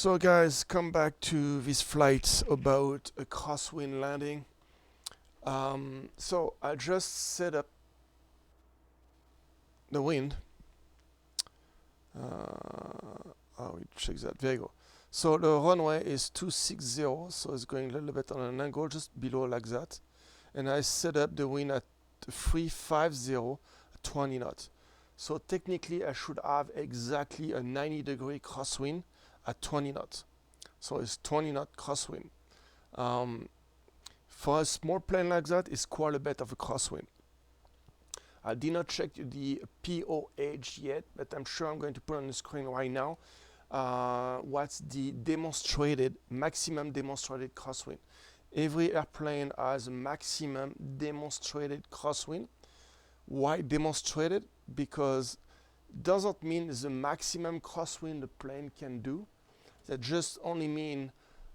So guys, come back to this flight about a crosswind landing. So I just set up the wind. We check that. There you go. So the runway is 260, so it's going a little bit on an angle, just below like that. And I set up the wind at 350 at 20 knots. So technically I should have exactly a 90-degree crosswind at 20 knots. So it's 20 knot crosswind. For a small plane like that, it's quite a bit of a crosswind. I did not check the POH yet, but I'm sure I'm going to put on the screen right now what's the maximum demonstrated crosswind. Every airplane has a maximum demonstrated crosswind. Why demonstrated? Because it doesn't mean the maximum crosswind the plane can do. That just only mean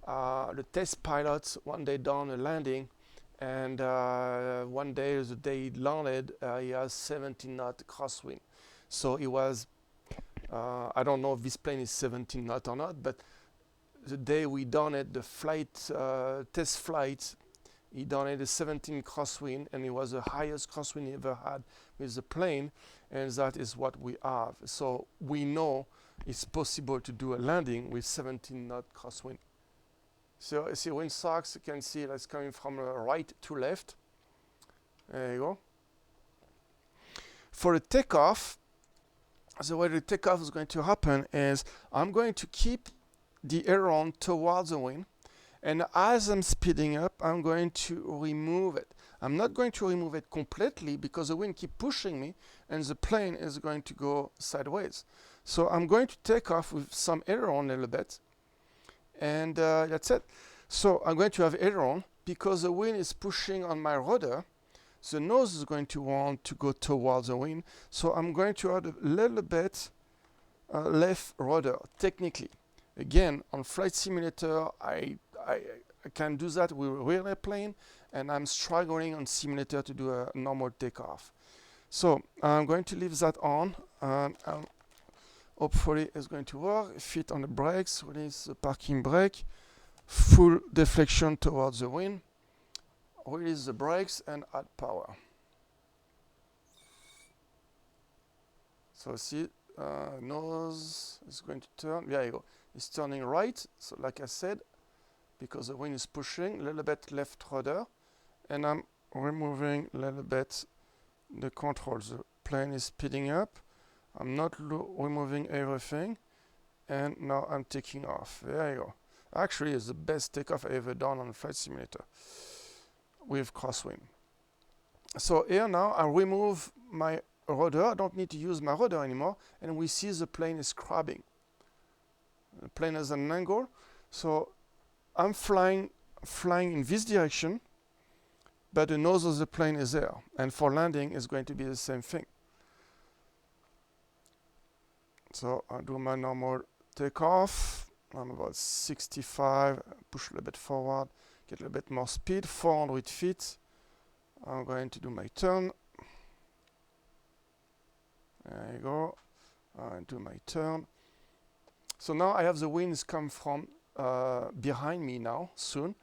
the test pilots, when they done a landing, and one day, the day he landed, he has 17 knot crosswind. So it was, I don't know if this plane is 17 knot or not, but the day we done it, the flight, test flight, he done it a 17 crosswind, and it was the highest crosswind he ever had with the plane, and that is what we have. So we know it's possible to do a landing with 17 knot crosswind. So see wind socks, you can see that's coming from right to left. There you go. For the takeoff, the way the takeoff is going to happen is I'm going to keep the aileron towards the wind, and as I'm speeding up, I'm going to remove it. I'm not going to remove it completely because the wind keeps pushing me and the plane is going to go sideways. So I'm going to take off with some aileron a little bit, and that's it. So I'm going to have aileron because the wind is pushing on my rudder. The nose is going to want to go towards the wind. So I'm going to add a little bit left rudder, technically. Again, on Flight Simulator, I can do that with a real airplane, and I'm struggling on simulator to do a normal takeoff. So I'm going to leave that on, and hopefully it's going to work. Feet on the brakes, release the parking brake, full deflection towards the wind, release the brakes and add power. So see, nose is going to turn, there you go. It's turning right, so like I said, because the wind is pushing, a little bit left rudder, and I'm removing a little bit the controls. The plane is speeding up. I'm not removing everything, and now I'm taking off. There you go. Actually, it's the best takeoff I ever done on a Flight Simulator with crosswind. So here now I remove my rudder. I don't need to use my rudder anymore, and we see the plane is crabbing. The plane has an angle, so I'm flying in this direction, but the nose of the plane is there, and for landing it's going to be the same thing. So I do my normal takeoff. I'm about 65, push a little bit forward, get a little bit more speed, 400 feet. I'm going to do my turn. There you go. I do my turn. So now I have the winds come from behind me now, soon.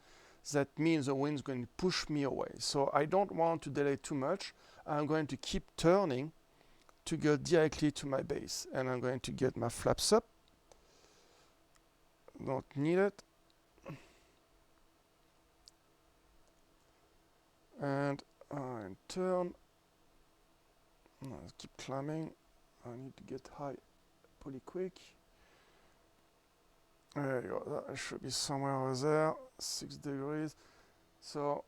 That means the wind's going to push me away. So I don't want to delay too much. I'm going to keep turning to go directly to my base. And I'm going to get my flaps up. Don't need it. And I turn. Keep climbing. I need to get high pretty quick. There you go. That should be somewhere over there. 6 degrees. So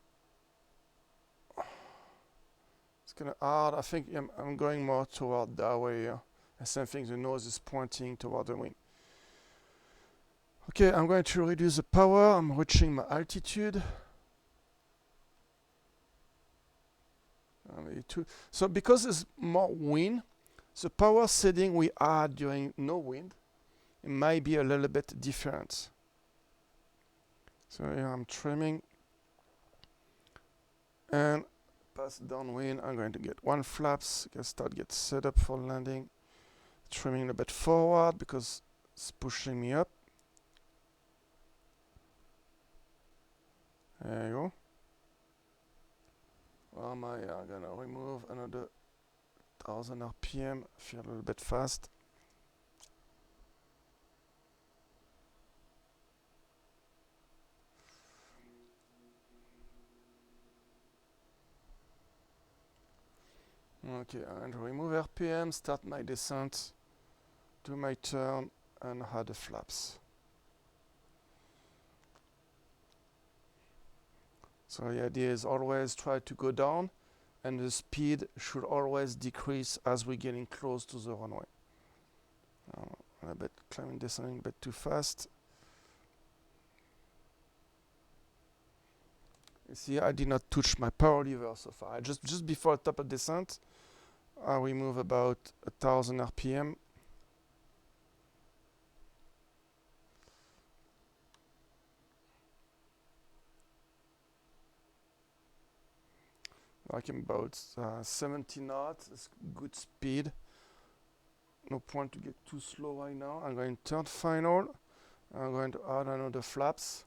it's kind of hard. I think I'm going more toward that way here. And same thing, the nose is pointing toward the wind. Okay, I'm going to reduce the power. I'm reaching my altitude. So because there's more wind, the power setting we had during no wind, it might be a little bit different. So here I'm trimming, and pass downwind. I'm going to get one flaps, get set up for landing, trimming a bit forward because it's pushing me up. There you go. Where am I? I'm gonna remove another 1000 RPM. Feel a little bit fast. Okay, and remove RPM, start my descent, do my turn, and add the flaps. So the idea is always try to go down, and the speed should always decrease as we're getting close to the runway. A bit climbing, descending a bit too fast. You see, I did not touch my power lever so far. Just before top of descent, I remove about 1000 RPM. Like about 70 knots, it's good speed. No point to get too slow right now. I'm going to turn final. I'm going to add another flaps.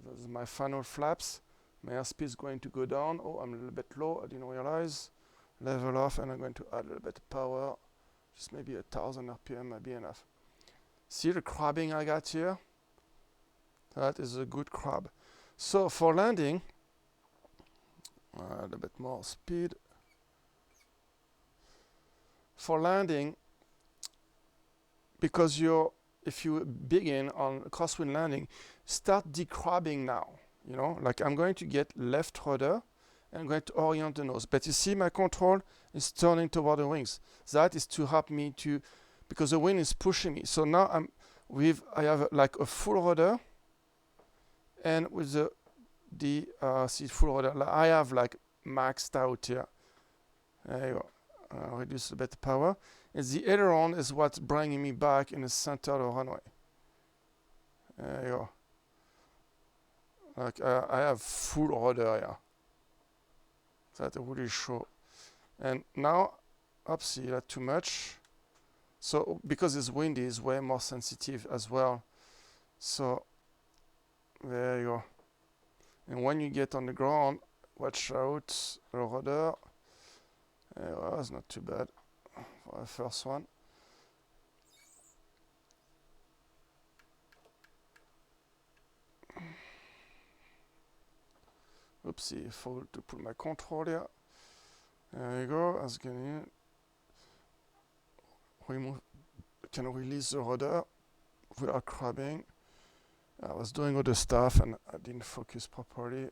This is my final flaps. My airspeed is going to go down. Oh, I'm a little bit low. I didn't realize. Level off, and I'm going to add a little bit of power. Just maybe 1000 RPM might be enough. See the crabbing I got here? That is a good crab. So for landing, add a bit more speed. For landing, because if you begin on crosswind landing, start decrabbing now. You know, like I'm going to get left rudder and I'm going to orient the nose. But you see my control is turning toward the wings. That is to help me to, because the wind is pushing me. So now I have like a full rudder, and with the see full rudder, I have like maxed out here. There you go. Reduce a bit of power. And the aileron is what's bringing me back in the center of the runway. There you go. Like I have full rudder here. That really show. And now, oopsie, that's too much. So because it's windy, it's way more sensitive as well. So there you go. And when you get on the ground, watch out, the rudder. Well, it's not too bad for the first one. Oopsie, forgot to put my control here. There you go. As you can remove, can release the rudder without crabbing. I was doing other stuff and I didn't focus properly.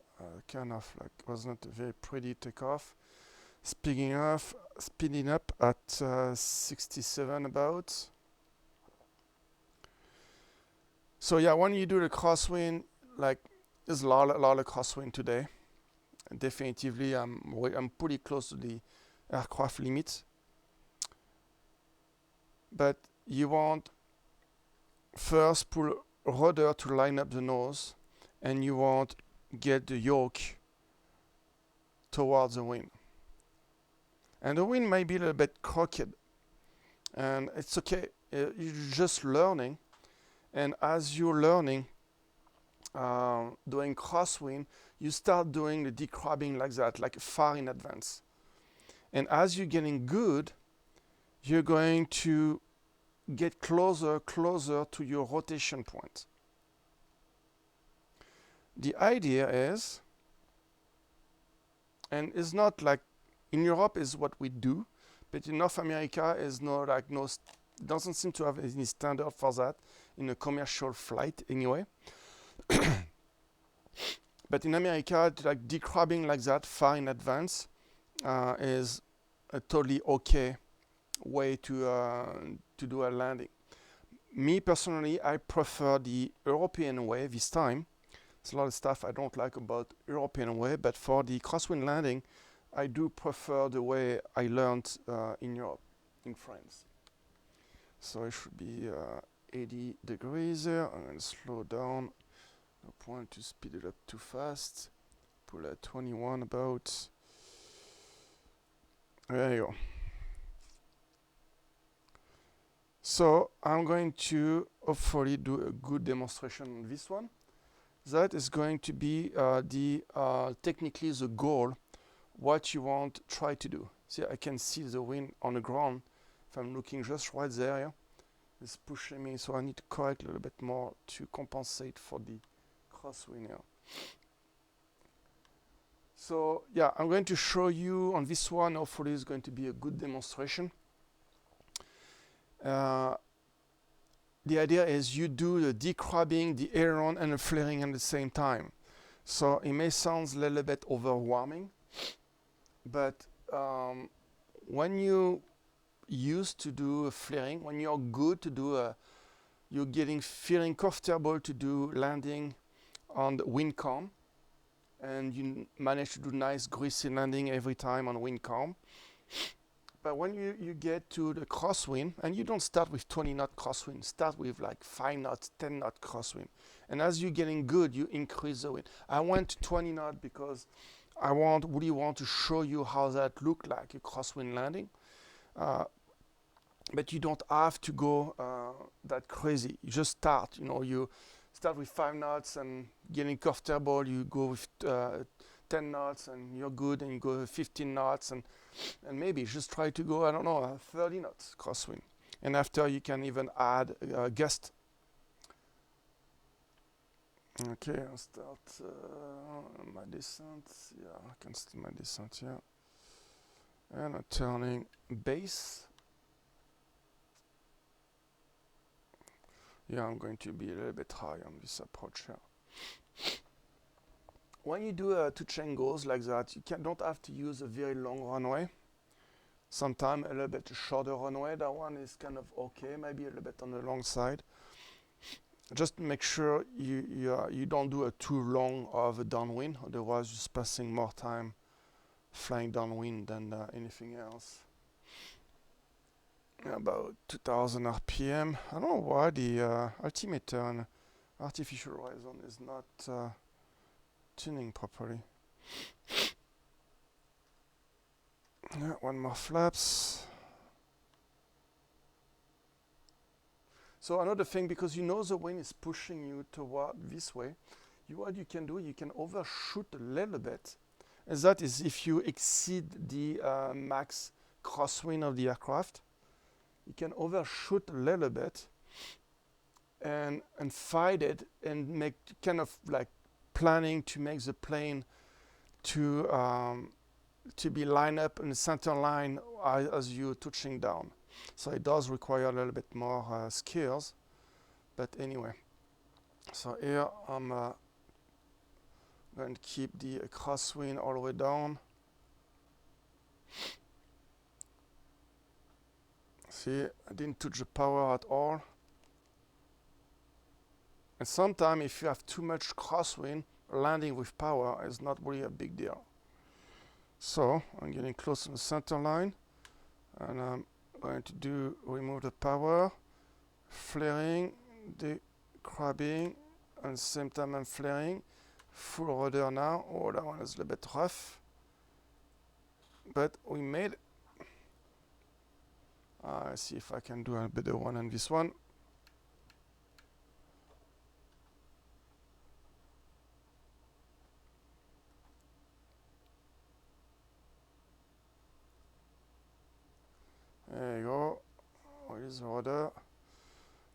Kind of like was not a very pretty takeoff. Speeding up at 67 about. So yeah, when you do the crosswind, like there's a lot of crosswind today. And definitively, I'm pretty close to the aircraft limit. But you want first pull rudder to line up the nose, and you want get the yoke towards the wind. And the wind may be a little bit crooked, and it's okay. You're just learning, and as you're learning, doing crosswind, you start doing the decrabbing like that, like far in advance. And as you're getting good, you're going to get closer to your rotation point. The idea is, and it's not like in Europe is what we do, but in North America is doesn't seem to have any standard for that in a commercial flight anyway. But in America, like decrabbing like that far in advance is a totally okay way to do a landing. Me personally, I prefer the European way this time. There's a lot of stuff I don't like about European way, but for the crosswind landing, I do prefer the way I learned in Europe, in France. So it should be 80 degrees there. I'm going to slow down. No point to speed it up too fast. Pull at 21 about. There you go. So I'm going to hopefully do a good demonstration on this one. that is going to be technically the goal, what you want to try to do. See, I can see the wind on the ground. If I'm looking just right there, yeah, it's pushing me, so I need to correct a little bit more to compensate for the crosswind here. So yeah, I'm going to show you on this one. Hopefully it's going to be a good demonstration. The idea is you do the decrabbing, the aileron, and the flaring at the same time. So it may sound a little bit overwhelming, but when you used to do a flaring, when you're good to do you're feeling comfortable to do landing on the wind calm, and you manage to do nice greasy landing every time on wind calm. But when you get to the crosswind, and you don't start with 20 knot crosswind, start with like 5 knots, 10 knot crosswind. And as you're getting good, you increase the wind. I went to 20 knot because I really want to show you how that look like a crosswind landing. But you don't have to go that crazy. You just start, you start with 5 knots and getting comfortable. You go with 10 knots and you're good, and you go 15 knots and maybe just try to go, I don't know, 30 knots crosswind. And after you can even add a gust. Okay, I'll start my descent. Yeah, I can start my descent here. And I'm turning base. Yeah, I'm going to be a little bit high on this approach here. When you do two chain goes like that, you don't have to use a very long runway. Sometimes a little bit shorter runway. That one is kind of okay, maybe a little bit on the long side. Just make sure you don't do a too long of a downwind, otherwise you're spending more time flying downwind than anything else. About 2000 RPM. I don't know why the altimeter and artificial horizon is not tuning properly. Yeah, one more flaps. So another thing, because you know the wind is pushing you toward this way, what you can do, you can overshoot a little bit. And that is if you exceed the max crosswind of the aircraft. You can overshoot a little bit and fight it and make kind of like planning to make the plane to be lined up in the center line as you're touching down. So it does require a little bit more skills, but anyway. So here I'm going to keep the crosswind all the way down. See, I didn't touch the power at all. And sometimes if you have too much crosswind, landing with power is not really a big deal. So I'm getting close to the center line, and I'm going to remove the power, flaring, decrabbing, and at the same time I'm flaring. Full rudder now. Oh, that one is a little bit rough, but we made it. Let's see if I can do a better one on this one. There you go. Where is the rudder?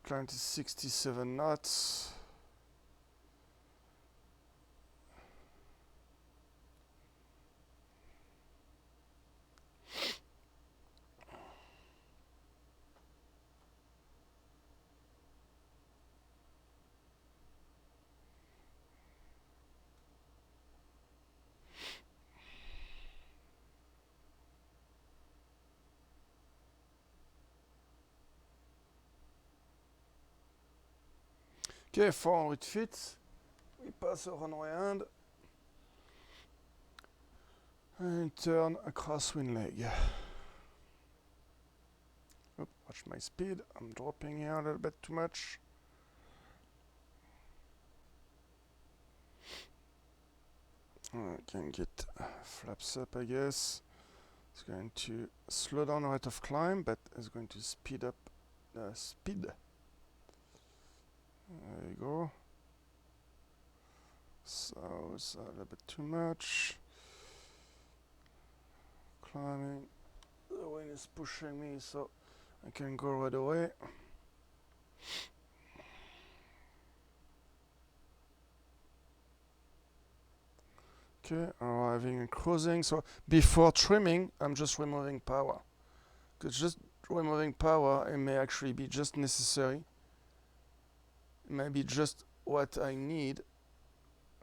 Climb to 67 knots. Okay, 400 feet. We pass the runway end and turn a crosswind leg. Oop, watch my speed. I'm dropping here a little bit too much. I can get flaps up, I guess. It's going to slow down the rate of climb, but it's going to speed up the speed. There you go. So it's a little bit too much. Climbing. The wind is pushing me, so I can go right away. Okay, arriving and cruising. So before trimming, I'm just removing power. Because just removing power, it may actually be just necessary. It may be just what I need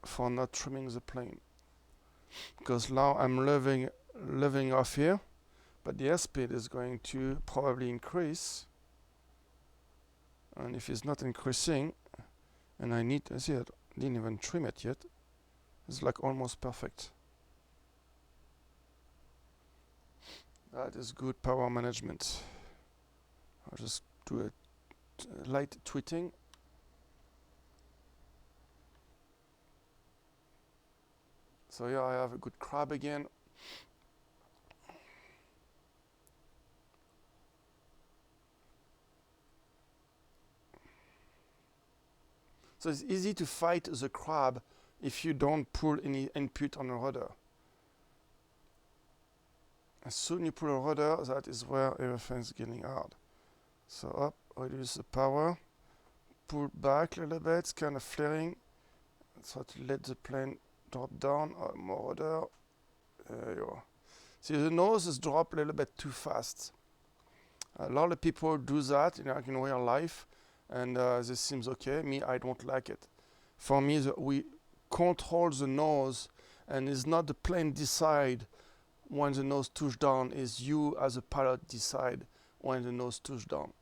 for not trimming the plane. Because now I'm leveling off here, but the airspeed is going to probably increase. And if it's not increasing, and I need, see, I didn't even trim it yet. It's like almost perfect. That is good power management. I'll just do a light tweeting. So here I have a good crab again. So it's easy to fight the crab if you don't pull any input on the rudder. As soon as you pull a rudder, that is where everything's getting hard. So up, reduce the power, pull back a little bit, it's kind of flaring. So to let the plane drop down, more rudder. There you go. See, the nose is dropped a little bit too fast. A lot of people do that in real life, and this seems okay. Me, I don't like it. For me, we control the nose, and it's not the plane decide when the nose touch down, is you as a pilot decide when the nose touch down.